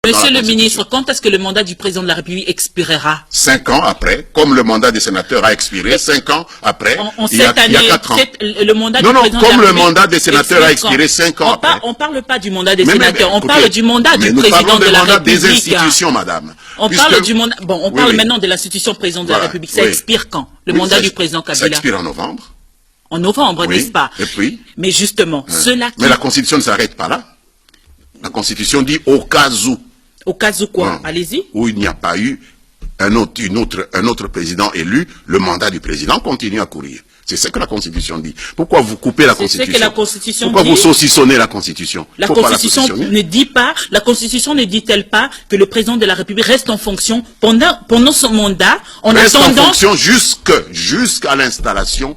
Monsieur le ministre, quand est-ce que le mandat du président de la République expirera? 5 ans après, comme le mandat des sénateurs a expiré, 5 ans après, il y a 4 ans. Le mandat Non, du non, président de la comme le République mandat des sénateurs a expiré 5 ans après. On parle pas du mandat des Mais, sénateurs, on écoutez, parle du mandat du président de la République. Des institutions, madame. On parle du mandat. Bon, on parle maintenant de l'institution président de la République. Ça expire quand? Le mandat du président Kabila? Ça expire en novembre. En novembre, n'est-ce pas? Et puis? Mais justement, cela qui... Mais la Constitution ne s'arrête pas là. La Constitution dit au cas où. Au cas où quoi? Allez-y. Où il n'y a pas eu un autre président élu, le mandat du président continue à courir. C'est ce que la Constitution dit. Pourquoi vous coupez la Constitution? C'est ce que la Constitution Pourquoi dit. vous saucissonnez la Constitution? La Constitution ne dit pas, la Constitution ne dit-elle pas que le président de la République reste en fonction pendant son mandat, en reste attendant... en fonction jusqu'à l'installation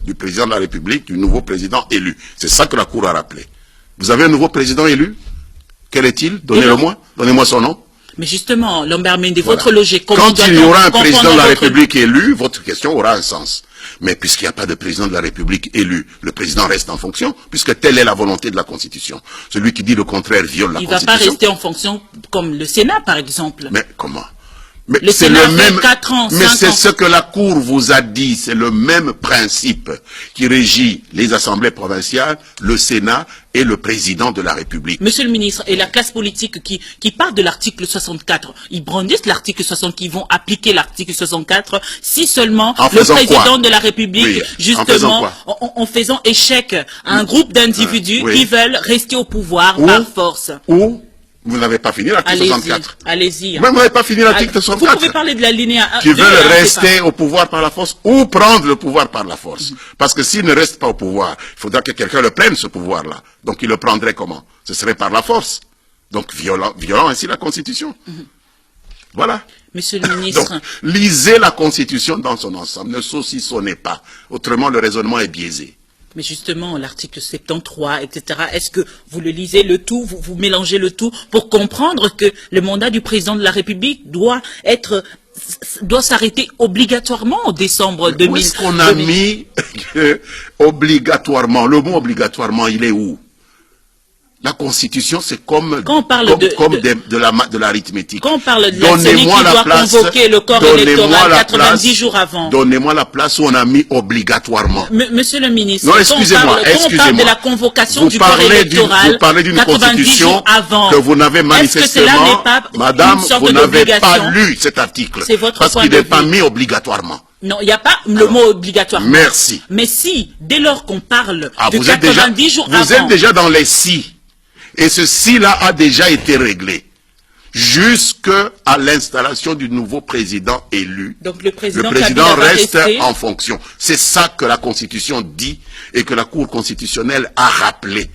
du président de la République, du nouveau président élu. C'est ça que la Cour a rappelé. Vous avez un nouveau président élu? Quel est-il? Donnez-le-moi. Donnez-moi son nom. Mais justement, Lambert Mende, votre logique... Quand il y aura un président de la République élu, votre question aura un sens. Mais puisqu'il n'y a pas de président de la République élu, le président reste en fonction, puisque telle est la volonté de la Constitution. Celui qui dit le contraire viole la Constitution. Il ne va pas rester en fonction comme le Sénat, par exemple. Mais comment? Mais c'est le même 4 ans, mais c'est ce que la Cour vous a dit, c'est le même principe qui régit les assemblées provinciales, le Sénat et le président de la République. Monsieur le ministre, et la classe politique qui parle de l'article 64, ils brandissent l'article 60, qui vont appliquer l'article 64, si seulement le président de la République, justement, en faisant échec à un groupe d'individus qui veulent rester au pouvoir par force. Vous n'avez pas fini l'article 64. Allez-y. Vous n'avez pas fini l'article 64. Vous pouvez parler de la linéa 1. Qui veulent rester au pouvoir par la force ou prendre le pouvoir par la force. Parce que s'il ne reste pas au pouvoir, il faudra que quelqu'un le prenne, ce pouvoir-là. Donc il le prendrait comment? Ce serait par la force. Donc violant ainsi la Constitution. Voilà. Monsieur le ministre. Donc, lisez la Constitution dans son ensemble. Ne saucissonnez pas. Autrement, le raisonnement est biaisé. Mais justement, l'article 73, etc., est-ce que vous le lisez le tout, vous mélangez le tout pour comprendre que le mandat du président de la République doit s'arrêter obligatoirement en décembre 2000? Où est-ce qu'on a mis obligatoirement? Le mot obligatoirement, il est où? La Constitution, c'est comme de l'arithmétique. Quand on parle de celui qui doit convoquer le corps électoral 90 jours avant. Donnez-moi la place où on a mis obligatoirement. Monsieur le ministre, non, excusez-moi, quand on parle de la convocation du corps électoral, vous parlez d'une Constitution avant, que vous n'avez manifestement, madame, vous n'avez pas lu cet article. Parce qu'il n'est pas mis obligatoirement. Non, il n'y a pas le mot obligatoire. Merci. Mais si, dès lors qu'on parle de 90 jours avant. Vous êtes déjà dans les si. Et ce si-là a déjà été réglé. Jusqu'à l'installation du nouveau président élu. Donc le président reste en fonction. C'est ça que la Constitution dit et que la Cour constitutionnelle a rappelé.